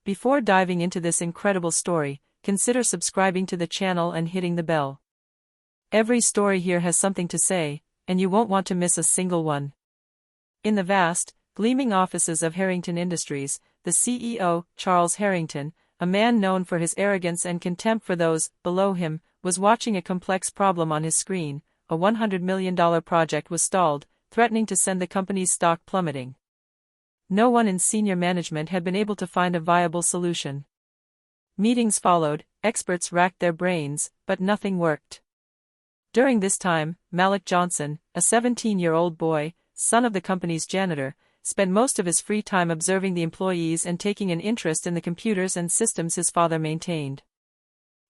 Before diving into this incredible story, consider subscribing to the channel and hitting the bell. Every story here has something to say, and you won't want to miss a single one. In the vast, gleaming offices of Harrington Industries, the CEO, Charles Harrington, a man known for his arrogance and contempt for those below him, was watching a complex problem on his screen. A $100 million project was stalled, threatening to send the company's stock plummeting. No one in senior management had been able to find a viable solution. Meetings followed, experts racked their brains, but nothing worked. During this time, Malik Johnson, a 17-year-old boy, son of the company's janitor, spent most of his free time observing the employees and taking an interest in the computers and systems his father maintained.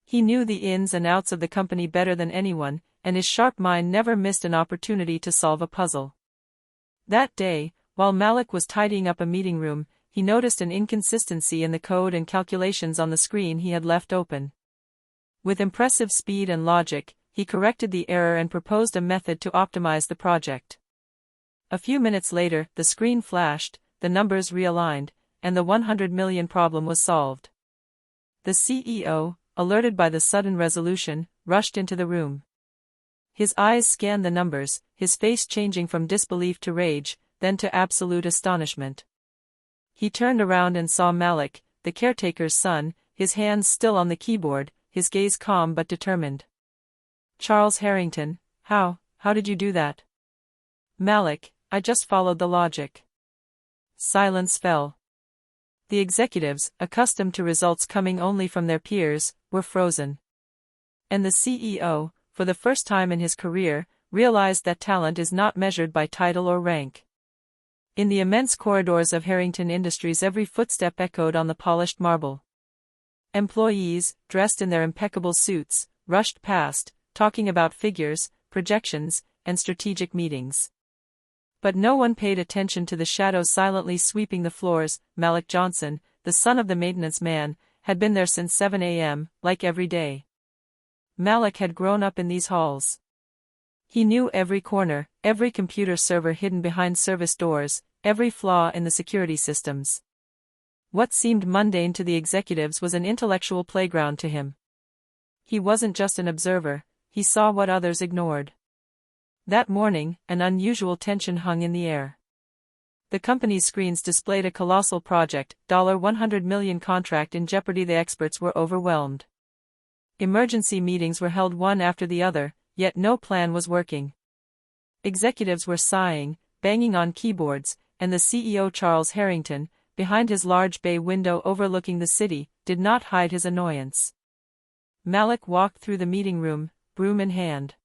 He knew the ins and outs of the company better than anyone, and his sharp mind never missed an opportunity to solve a puzzle. That day, while Malik was tidying up a meeting room, he noticed an inconsistency in the code and calculations on the screen he had left open. With impressive speed and logic, he corrected the error and proposed a method to optimize the project. A few minutes later, the screen flashed, the numbers realigned, and the 100 million problem was solved. The CEO, alerted by the sudden resolution, rushed into the room. His eyes scanned the numbers, his face changing from disbelief to rage, then to absolute astonishment. He turned around and saw Malik, the caretaker's son, his hands still on the keyboard, his gaze calm but determined. "Charles Harrington, how did you do that?" "Malik, I just followed the logic." Silence fell. The executives, accustomed to results coming only from their peers, were frozen. And the CEO, for the first time in his career, realized that talent is not measured by title or rank. In the immense corridors of Harrington Industries, every footstep echoed on the polished marble. Employees, dressed in their impeccable suits, rushed past, talking about figures, projections, and strategic meetings. But no one paid attention to the shadows silently sweeping the floors. Malik Johnson, the son of the maintenance man, had been there since 7 a.m., like every day. Malik had grown up in these halls. He knew every corner, every computer server hidden behind service doors, every flaw in the security systems. What seemed mundane to the executives was an intellectual playground to him. He wasn't just an observer, he saw what others ignored. That morning, an unusual tension hung in the air. The company's screens displayed a colossal project, $100 million contract in jeopardy. The experts were overwhelmed. Emergency meetings were held one after the other, yet no plan was working. Executives were sighing, banging on keyboards, and the CEO, Charles Harrington, behind his large bay window overlooking the city, did not hide his annoyance. Malik walked through the meeting room, broom in hand.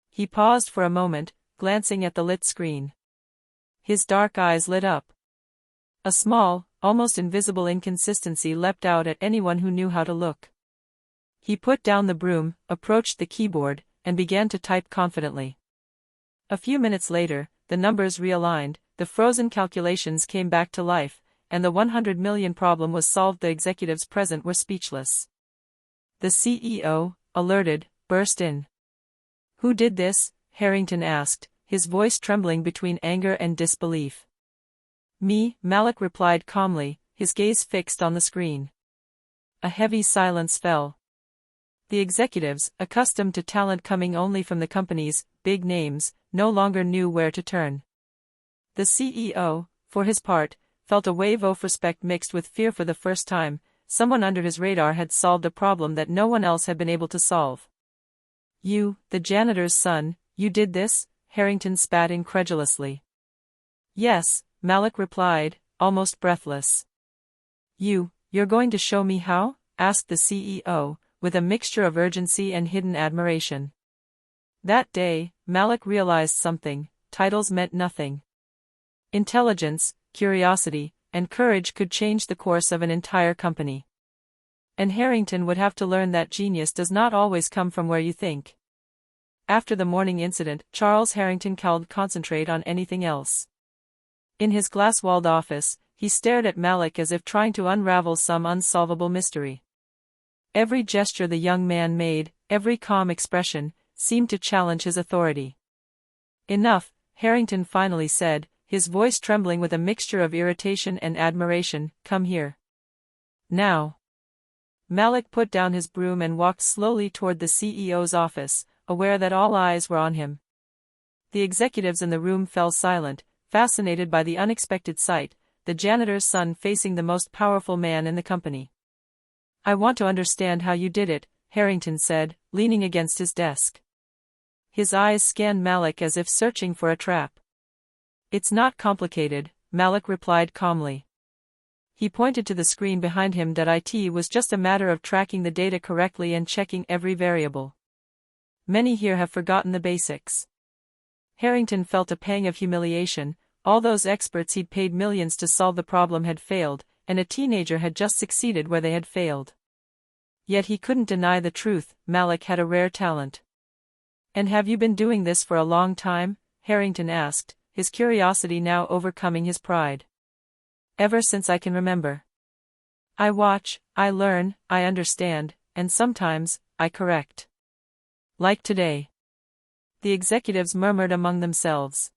He paused for a moment, glancing at the lit screen. His dark eyes lit up. A small, almost invisible inconsistency leapt out at anyone who knew how to look. He put down the broom, approached the keyboard, and began to type confidently. A few minutes later, the numbers realigned, the frozen calculations came back to life, and the 100 million problem was solved. The executives present were speechless. The CEO, alerted, burst in. "Who did this?" Harrington asked, his voice trembling between anger and disbelief. "Me," Malik replied calmly, his gaze fixed on the screen. A heavy silence fell. The executives, accustomed to talent coming only from the company's big names, no longer knew where to turn. The CEO, for his part, felt a wave of respect mixed with fear. For the first time, someone under his radar had solved a problem that no one else had been able to solve. "You, the janitor's son, you did this?" Harrington spat incredulously. "Yes," Malik replied, almost breathless. You're going to show me how?" asked the CEO, with a mixture of urgency and hidden admiration. That day, Malik realized something: titles meant nothing. Intelligence, curiosity, and courage could change the course of an entire company. And Harrington would have to learn that genius does not always come from where you think. After the morning incident, Charles Harrington couldn't concentrate on anything else. In his glass-walled office, he stared at Malik as if trying to unravel some unsolvable mystery. Every gesture the young man made, every calm expression, seemed to challenge his authority. "Enough," Harrington finally said, his voice trembling with a mixture of irritation and admiration. "Come here." Now. Malik put down his broom and walked slowly toward the CEO's office, aware that all eyes were on him. The executives in the room fell silent, fascinated by the unexpected sight, the janitor's son facing the most powerful man in the company. "I want to understand how you did it," Harrington said, leaning against his desk. His eyes scanned Malik as if searching for a trap. "It's not complicated," Malik replied calmly. He pointed to the screen behind him. "It was just a matter of tracking the data correctly and checking every variable. Many here have forgotten the basics." Harrington felt a pang of humiliation. All those experts he'd paid millions to solve the problem had failed, and a teenager had just succeeded where they had failed. Yet he couldn't deny the truth: Malik had a rare talent. "And have you been doing this for a long time?" Harrington asked, his curiosity now overcoming his pride. "Ever since I can remember. I watch, I learn, I understand, and sometimes, I correct. Like today." The executives murmured among themselves.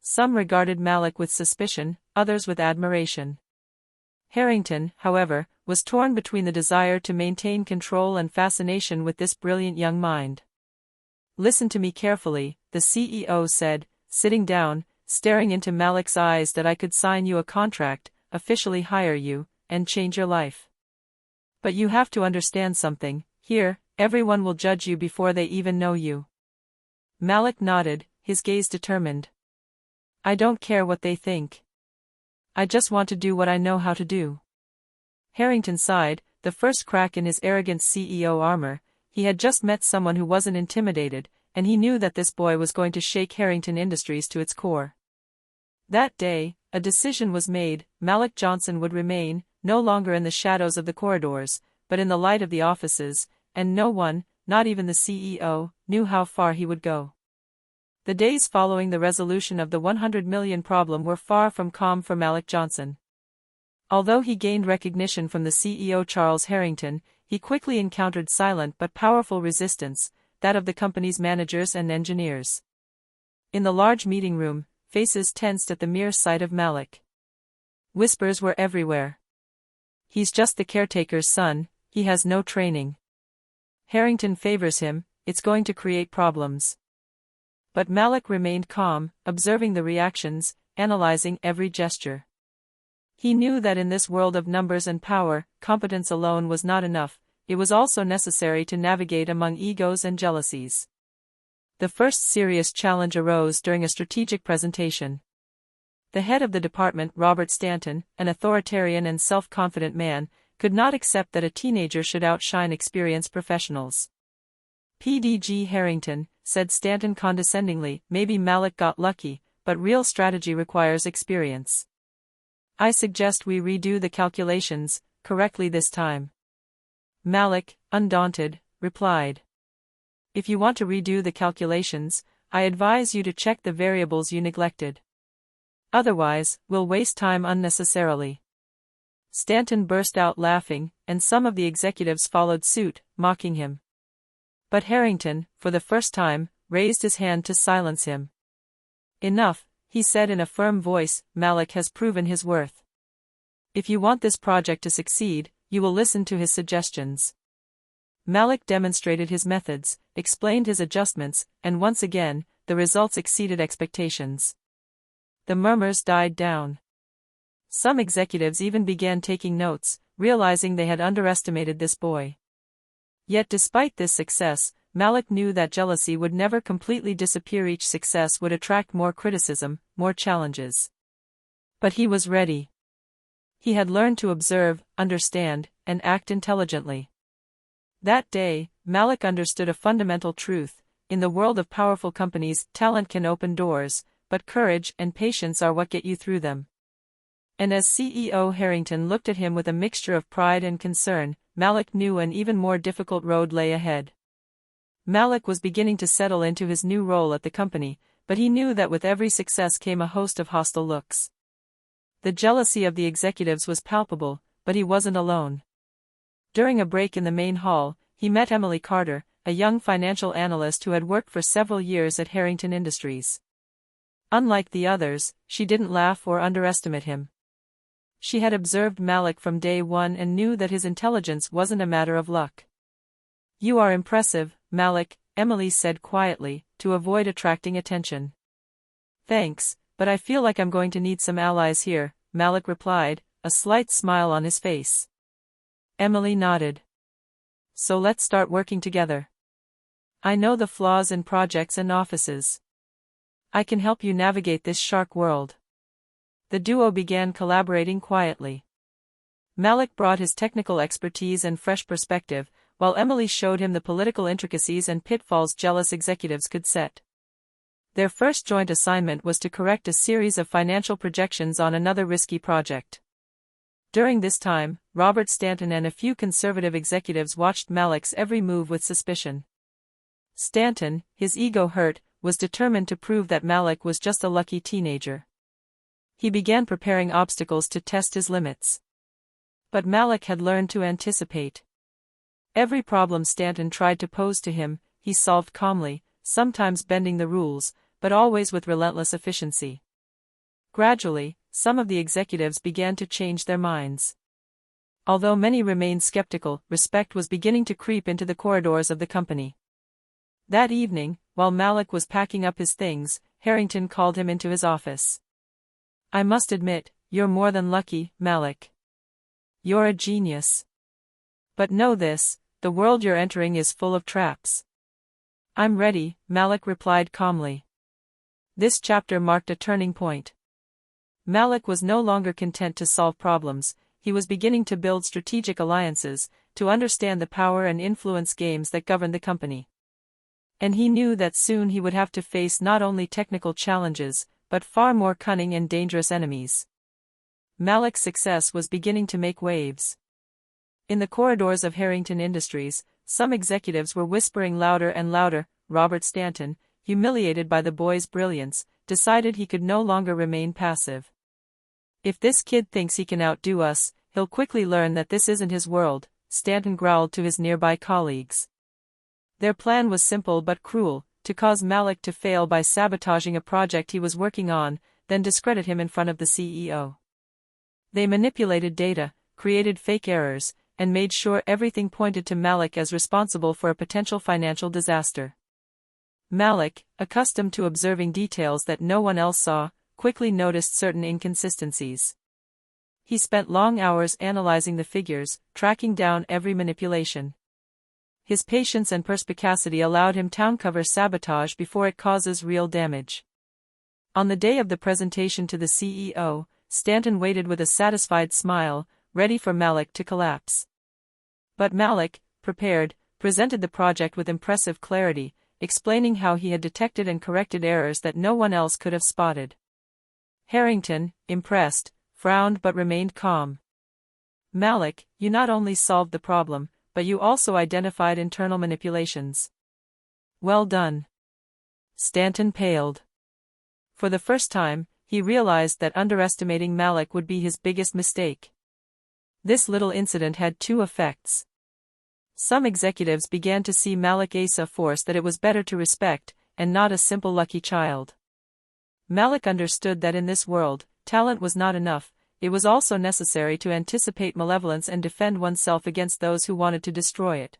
Some regarded Malik with suspicion, others with admiration. Harrington, however, was torn between the desire to maintain control and fascination with this brilliant young mind. "Listen to me carefully," the CEO said, sitting down, staring into Malik's eyes. "That I could sign you a contract, officially hire you, and change your life. But you have to understand something. Here, everyone will judge you before they even know you." Malik nodded, his gaze determined. "I don't care what they think. I just want to do what I know how to do." Harrington sighed, the first crack in his arrogant CEO armor. He had just met someone who wasn't intimidated, and he knew that this boy was going to shake Harrington Industries to its core. That day, a decision was made: Malik Johnson would remain, no longer in the shadows of the corridors, but in the light of the offices, and no one, not even the CEO, knew how far he would go. The days following the resolution of the 100 million problem were far from calm for Malik Johnson. Although he gained recognition from the CEO Charles Harrington, he quickly encountered silent but powerful resistance, that of the company's managers and engineers. In the large meeting room, faces tensed at the mere sight of Malik. Whispers were everywhere. "He's just the caretaker's son, he has no training. Harrington favors him, it's going to create problems." But Malik remained calm, observing the reactions, analyzing every gesture. He knew that in this world of numbers and power, competence alone was not enough. It was also necessary to navigate among egos and jealousies. The first serious challenge arose during a strategic presentation. The head of the department, Robert Stanton, an authoritarian and self-confident man, could not accept that a teenager should outshine experienced professionals. "PDG Harrington," said Stanton condescendingly, "maybe Malik got lucky, but real strategy requires experience. I suggest we redo the calculations, correctly this time." Malik, undaunted, replied, "If you want to redo the calculations, I advise you to check the variables you neglected. Otherwise, we'll waste time unnecessarily." Stanton burst out laughing, and some of the executives followed suit, mocking him. But Harrington, for the first time, raised his hand to silence him. "Enough," he said in a firm voice, "Malik has proven his worth. If you want this project to succeed, you will listen to his suggestions." Malik demonstrated his methods, explained his adjustments, and once again, the results exceeded expectations. The murmurs died down. Some executives even began taking notes, realizing they had underestimated this boy. Yet despite this success, Malik knew that jealousy would never completely disappear. Each success would attract more criticism, more challenges. But he was ready. He had learned to observe, understand, and act intelligently. That day, Malik understood a fundamental truth: in the world of powerful companies, talent can open doors, but courage and patience are what get you through them. And as CEO Harrington looked at him with a mixture of pride and concern, Malik knew an even more difficult road lay ahead. Malik was beginning to settle into his new role at the company, but he knew that with every success came a host of hostile looks. The jealousy of the executives was palpable, but he wasn't alone. During a break in the main hall, he met Emily Carter, a young financial analyst who had worked for several years at Harrington Industries. Unlike the others, she didn't laugh or underestimate him. She had observed Malik from day one and knew that his intelligence wasn't a matter of luck. "You are impressive, Malik," Emily said quietly, to avoid attracting attention. "Thanks, but I feel like I'm going to need some allies here," Malik replied, a slight smile on his face. Emily nodded. "So let's start working together. I know the flaws in projects and offices. I can help you navigate this shark world." The duo began collaborating quietly. Malik brought his technical expertise and fresh perspective, while Emily showed him the political intricacies and pitfalls jealous executives could set. Their first joint assignment was to correct a series of financial projections on another risky project. During this time, Robert Stanton and a few conservative executives watched Malik's every move with suspicion. Stanton, his ego hurt, was determined to prove that Malik was just a lucky teenager. He began preparing obstacles to test his limits. But Malik had learned to anticipate. Every problem Stanton tried to pose to him, he solved calmly, sometimes bending the rules, but always with relentless efficiency. Gradually, some of the executives began to change their minds. Although many remained skeptical, respect was beginning to creep into the corridors of the company. That evening, while Malik was packing up his things, Harrington called him into his office. "I must admit, you're more than lucky, Malik. You're a genius. But know this, the world you're entering is full of traps." "I'm ready," Malik replied calmly. This chapter marked a turning point. Malik was no longer content to solve problems, he was beginning to build strategic alliances, to understand the power and influence games that governed the company. And he knew that soon he would have to face not only technical challenges, but far more cunning and dangerous enemies. Malik's success was beginning to make waves. In the corridors of Harrington Industries, some executives were whispering louder and louder. Robert Stanton, humiliated by the boy's brilliance, decided he could no longer remain passive. "If this kid thinks he can outdo us, he'll quickly learn that this isn't his world," Stanton growled to his nearby colleagues. Their plan was simple but cruel, to cause Malik to fail by sabotaging a project he was working on, then discredit him in front of the CEO. They manipulated data, created fake errors, and made sure everything pointed to Malik as responsible for a potential financial disaster. Malik, accustomed to observing details that no one else saw, quickly noticed certain inconsistencies. He spent long hours analyzing the figures, tracking down every manipulation. His patience and perspicacity allowed him to cover sabotage before it causes real damage. On the day of the presentation to the CEO, Stanton waited with a satisfied smile, ready for Malik to collapse. But Malik, prepared, presented the project with impressive clarity, explaining how he had detected and corrected errors that no one else could have spotted. Harrington, impressed, frowned but remained calm. "Malik, you not only solved the problem, but you also identified internal manipulations. Well done." Stanton paled. For the first time, he realized that underestimating Malik would be his biggest mistake. This little incident had two effects. Some executives began to see Malik as a force that it was better to respect, and not a simple lucky child. Malik understood that in this world, talent was not enough, it was also necessary to anticipate malevolence and defend oneself against those who wanted to destroy it.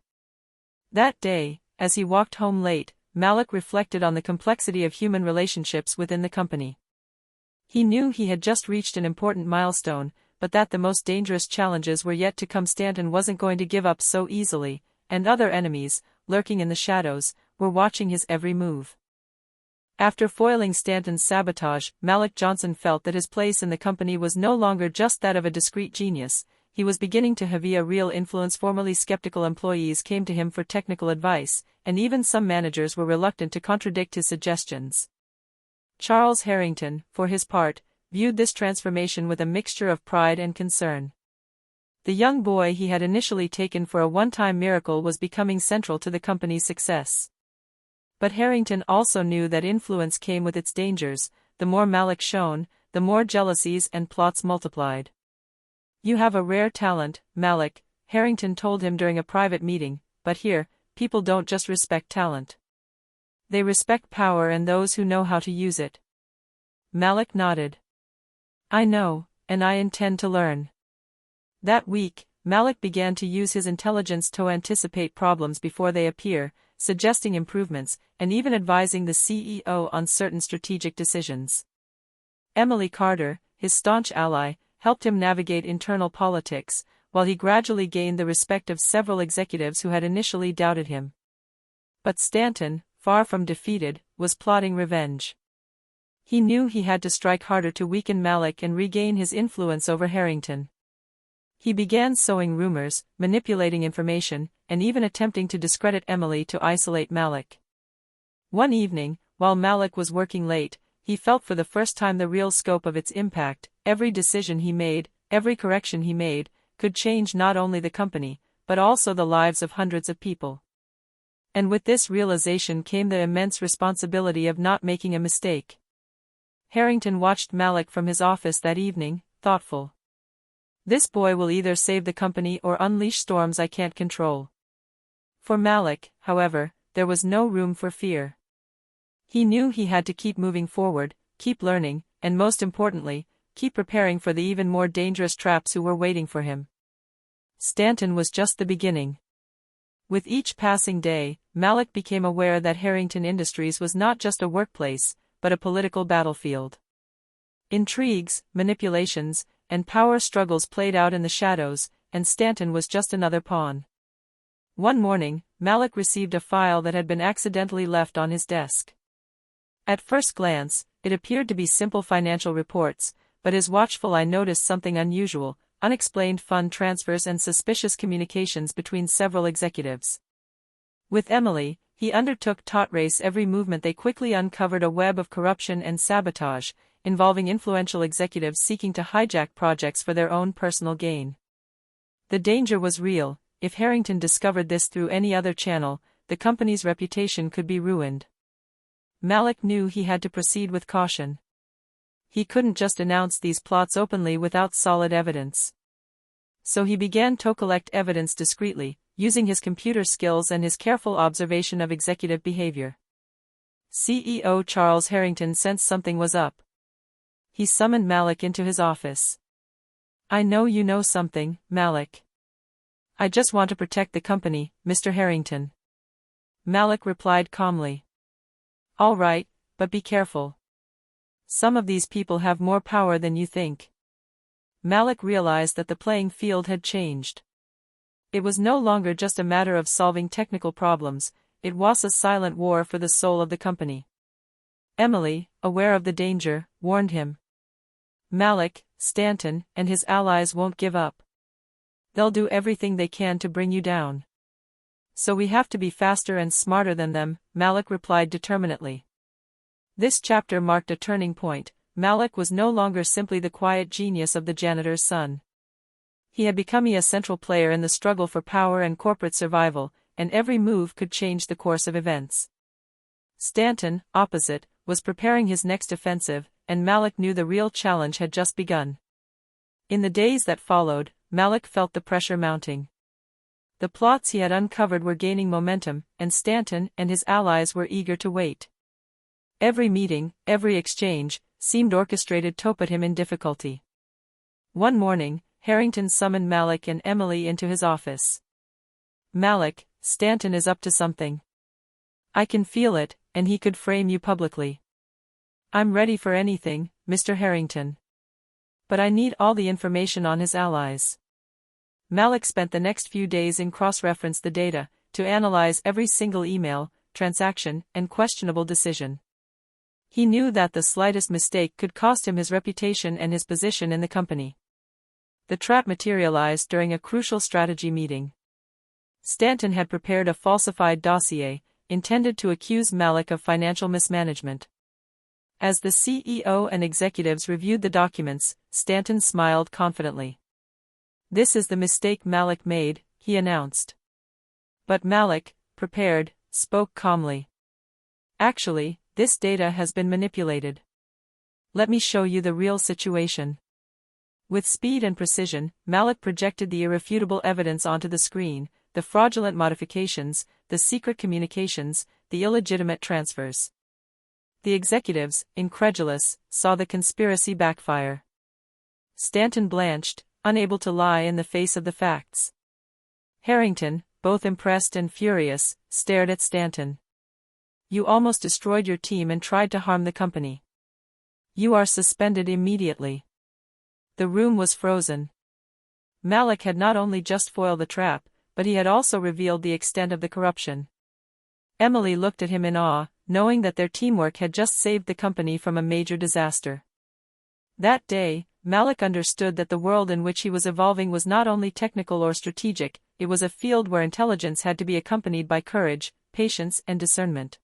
That day, as he walked home late, Malik reflected on the complexity of human relationships within the company. He knew he had just reached an important milestone, but that the most dangerous challenges were yet to come. Stanton wasn't going to give up so easily, and other enemies, lurking in the shadows, were watching his every move. After foiling Stanton's sabotage, Malik Johnson felt that his place in the company was no longer just that of a discreet genius, he was beginning to have a real influence. Formerly skeptical employees came to him for technical advice, and even some managers were reluctant to contradict his suggestions. Charles Harrington, for his part, viewed this transformation with a mixture of pride and concern. The young boy he had initially taken for a one-time miracle was becoming central to the company's success. But Harrington also knew that influence came with its dangers. The more Malik shone, the more jealousies and plots multiplied. "You have a rare talent, Malik," Harrington told him during a private meeting, "but here, people don't just respect talent. They respect power and those who know how to use it." Malik nodded. "I know, and I intend to learn. That week, Malik began to use his intelligence to anticipate problems before they appear, suggesting improvements, and even advising the CEO on certain strategic decisions. Emily Carter, his staunch ally, helped him navigate internal politics, while he gradually gained the respect of several executives who had initially doubted him. But Stanton, far from defeated, was plotting revenge. He knew he had to strike harder to weaken Malik and regain his influence over Harrington. He began sowing rumors, manipulating information, and even attempting to discredit Emily to isolate Malik. One evening, while Malik was working late, he felt for the first time the real scope of its impact. Every decision he made, every correction he made, could change not only the company, but also the lives of hundreds of people. And with this realization came the immense responsibility of not making a mistake. Harrington watched Malik from his office that evening, thoughtful. This boy will either save the company or unleash storms I can't control. For Malik, however, there was no room for fear. He knew he had to keep moving forward, keep learning, and most importantly, keep preparing for the even more dangerous traps who were waiting for him. Stanton was just the beginning. With each passing day, Malik became aware that Harrington Industries was not just a workplace, but a political battlefield. Intrigues, manipulations, and power struggles played out in the shadows, and Stanton was just another pawn. One morning, Malik received a file that had been accidentally left on his desk. At first glance, it appeared to be simple financial reports, but his watchful eye noticed something unusual: unexplained fund transfers and suspicious communications between several executives. With Emily, he undertook to trace every movement. They quickly uncovered a web of corruption and sabotage, involving influential executives seeking to hijack projects for their own personal gain. The danger was real. If Harrington discovered this through any other channel, the company's reputation could be ruined. Malik knew he had to proceed with caution. He couldn't just announce these plots openly without solid evidence. So he began to collect evidence discreetly, using his computer skills and his careful observation of executive behavior. CEO Charles Harrington sensed something was up. He summoned Malik into his office. "I know you know something, Malik. I just want to protect the company, Mr. Harrington." Malik replied calmly. "All right, but be careful. Some of these people have more power than you think." Malik realized that the playing field had changed. It was no longer just a matter of solving technical problems, it was a silent war for the soul of the company. Emily, aware of the danger, warned him. "Malik, Stanton, and his allies won't give up. They'll do everything they can to bring you down. So we have to be faster and smarter than them," Malik replied determinedly. This chapter marked a turning point. Malik was no longer simply the quiet genius of the janitor's son. He had become a central player in the struggle for power and corporate survival, and every move could change the course of events. Stanton, opposite, was preparing his next offensive, and Malik knew the real challenge had just begun. In the days that followed, Malik felt the pressure mounting. The plots he had uncovered were gaining momentum, and Stanton and his allies were eager to wait. Every meeting, every exchange, seemed orchestrated to put him in difficulty. One morning, Harrington summoned Malik and Emily into his office. "Malik, Stanton is up to something. I can feel it, and he could frame you publicly. I'm ready for anything, Mr. Harrington. But I need all the information on his allies." Malik spent the next few days in cross-reference the data, to analyze every single email, transaction, and questionable decision. He knew that the slightest mistake could cost him his reputation and his position in the company. The trap materialized during a crucial strategy meeting. Stanton had prepared a falsified dossier, intended to accuse Malik of financial mismanagement. As the CEO and executives reviewed the documents, Stanton smiled confidently. "This is the mistake Malik made," he announced. But Malik, prepared, spoke calmly. "Actually, this data has been manipulated. Let me show you the real situation." With speed and precision, Malik projected the irrefutable evidence onto the screen: the fraudulent modifications, the secret communications, the illegitimate transfers. The executives, incredulous, saw the conspiracy backfire. Stanton blanched, unable to lie in the face of the facts. Harrington, both impressed and furious, stared at Stanton. You almost destroyed your team and tried to harm the company. You are suspended immediately. The room was frozen. Malik had not only just foiled the trap, but he had also revealed the extent of the corruption. Emily looked at him in awe, knowing that their teamwork had just saved the company from a major disaster. That day, Malik understood that the world in which he was evolving was not only technical or strategic, it was a field where intelligence had to be accompanied by courage, patience, and discernment.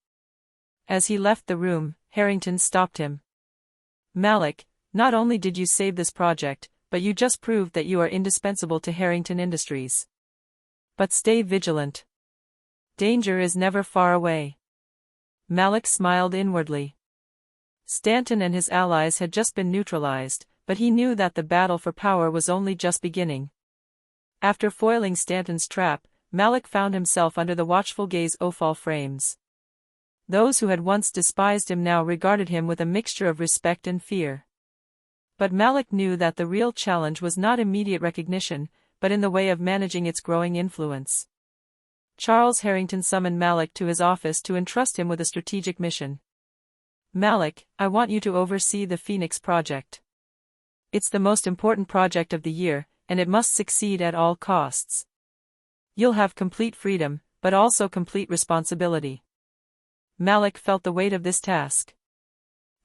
As he left the room, Harrington stopped him. Malik, not only did you save this project, but you just proved that you are indispensable to Harrington Industries. But stay vigilant. Danger is never far away. Malik smiled inwardly. Stanton and his allies had just been neutralized, but he knew that the battle for power was only just beginning. After foiling Stanton's trap, Malik found himself under the watchful gaze of all frames. Those who had once despised him now regarded him with a mixture of respect and fear. But Malik knew that the real challenge was not immediate recognition, but in the way of managing its growing influence. Charles Harrington summoned Malik to his office to entrust him with a strategic mission. Malik, I want you to oversee the Phoenix Project. It's the most important project of the year, and it must succeed at all costs. You'll have complete freedom, but also complete responsibility. Malik felt the weight of this task.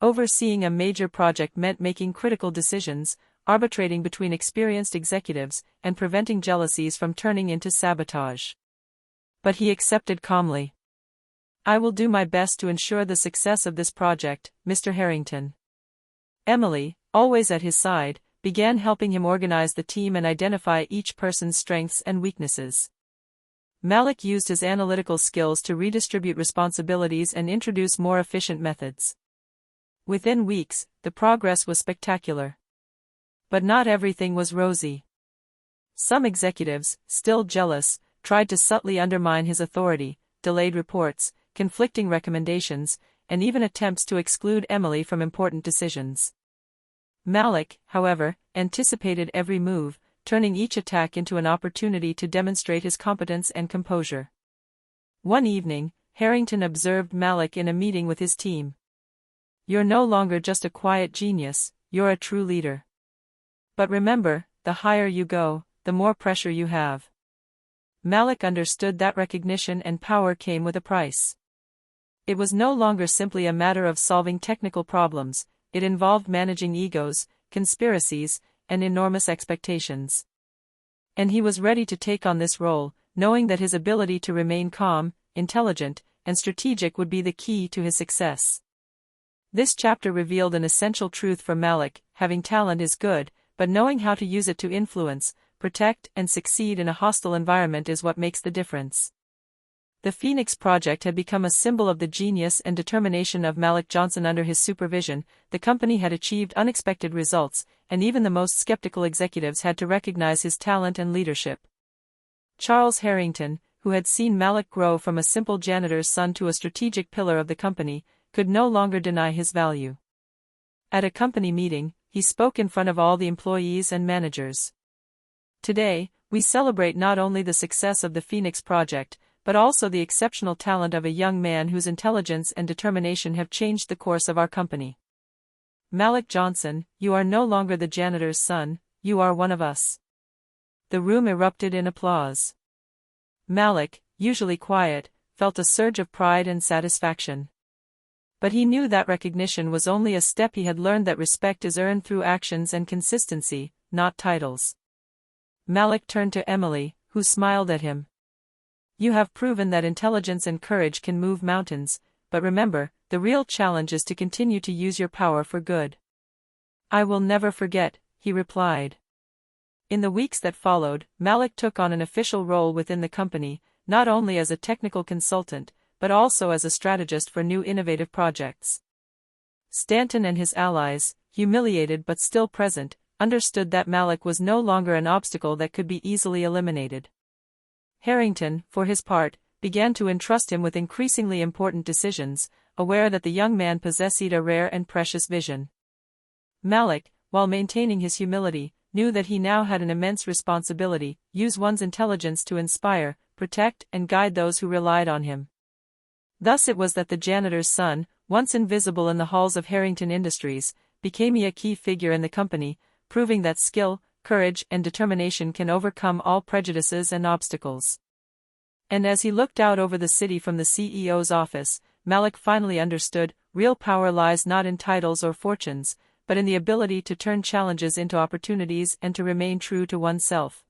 Overseeing a major project meant making critical decisions, arbitrating between experienced executives, and preventing jealousies from turning into sabotage. But he accepted calmly. I will do my best to ensure the success of this project, Mr. Harrington. Emily, always at his side, began helping him organize the team and identify each person's strengths and weaknesses. Malik used his analytical skills to redistribute responsibilities and introduce more efficient methods. Within weeks, the progress was spectacular. But not everything was rosy. Some executives, still jealous, tried to subtly undermine his authority, delayed reports, conflicting recommendations, and even attempts to exclude Emily from important decisions. Malik, however, anticipated every move, turning each attack into an opportunity to demonstrate his competence and composure. One evening, Harrington observed Malik in a meeting with his team. You're no longer just a quiet genius, you're a true leader. But remember, the higher you go, the more pressure you have. Malik understood that recognition and power came with a price. It was no longer simply a matter of solving technical problems, it involved managing egos, conspiracies, and enormous expectations. And he was ready to take on this role, knowing that his ability to remain calm, intelligent, and strategic would be the key to his success. This chapter revealed an essential truth for Malik: having talent is good, but knowing how to use it to influence, protect, and succeed in a hostile environment is what makes the difference. The Phoenix Project had become a symbol of the genius and determination of Malik Johnson. Under his supervision, the company had achieved unexpected results, and even the most skeptical executives had to recognize his talent and leadership. Charles Harrington, who had seen Malik grow from a simple janitor's son to a strategic pillar of the company, could no longer deny his value. At a company meeting, he spoke in front of all the employees and managers. Today, we celebrate not only the success of the Phoenix Project, but also the exceptional talent of a young man whose intelligence and determination have changed the course of our company. Malik Johnson, you are no longer the janitor's son, you are one of us. The room erupted in applause. Malik, usually quiet, felt a surge of pride and satisfaction. But he knew that recognition was only a step. He had learned that respect is earned through actions and consistency, not titles. Malik turned to Emily, who smiled at him. You have proven that intelligence and courage can move mountains, but remember, the real challenge is to continue to use your power for good. I will never forget, he replied. In the weeks that followed, Malik took on an official role within the company, not only as a technical consultant, but also as a strategist for new innovative projects. Stanton and his allies, humiliated but still present, understood that Malik was no longer an obstacle that could be easily eliminated. Harrington, for his part, began to entrust him with increasingly important decisions, aware that the young man possessed a rare and precious vision. Malik, while maintaining his humility, knew that he now had an immense responsibility: use one's intelligence to inspire, protect, and guide those who relied on him. Thus it was that the janitor's son, once invisible in the halls of Harrington Industries, became a key figure in the company, proving that skill, courage, and determination can overcome all prejudices and obstacles. And as he looked out over the city from the CEO's office, Malik finally understood: real power lies not in titles or fortunes, but in the ability to turn challenges into opportunities and to remain true to oneself.